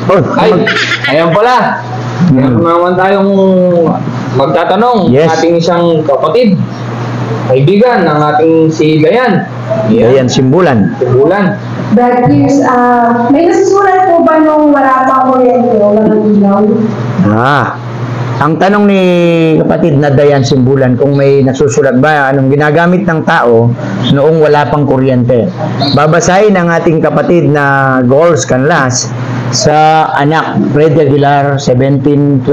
Oh, Ay, ayan pala. Meron naman tayong magtatanong. Yes. Ating isang kapatid, kaibigan ng ating si Dayan. Dayan Simbulan. Sibulan. Brad Pierce, may nasusulat po ba nung wala pang kuryente o walang ilaw? Ang tanong ni kapatid na Dayan Simbulan kung may nasusulat ba anong ginagamit ng tao noong wala pang kuryente. Babasahin ng ating kapatid na Goals Canlas sa anak Fred Aguilar 17:21.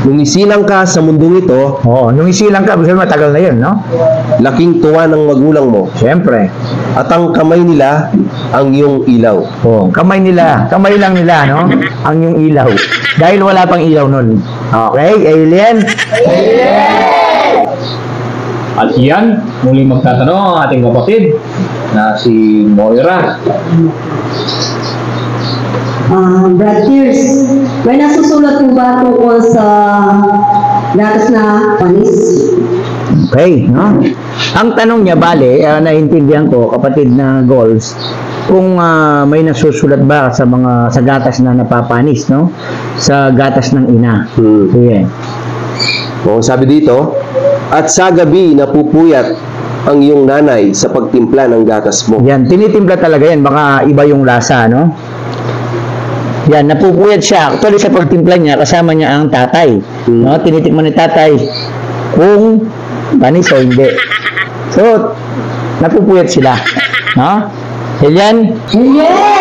Nung isilang ka sa mundong ito, Oo, nung isilang ka, kasi matagal na yun, no? laking tuwa ng magulang mo, Siyempre. at ang kamay nila ang iyong ilaw. Oh, kamay lang nila, no? Ang yung ilaw. Dahil wala pang ilaw nun. Okay, alien? At yan, muli magtatanong ang ating kapatid na si Moira. Brad Pierce, may nasusulat po ba tungkol sa gatas na panis? Okay, no? Ang tanong niya, bale, naintindihan ko, kapatid na Goals, kung may nasusulat ba sa gatas na napapanis, no? Sa gatas ng ina. Sige. O, sabi dito, at sa gabi napupuyat ang iyong nanay sa pagtimpla ng gatas mo. Yan, tinitimpla talaga yan, baka iba yung lasa, no? Yan, napupuyat siya. Actually, sa pagtimpla niya, kasama niya ang tatay. No? Tinitikman ni tatay kung panis o hindi. So, napupuyat sila. No? Yan. Yes!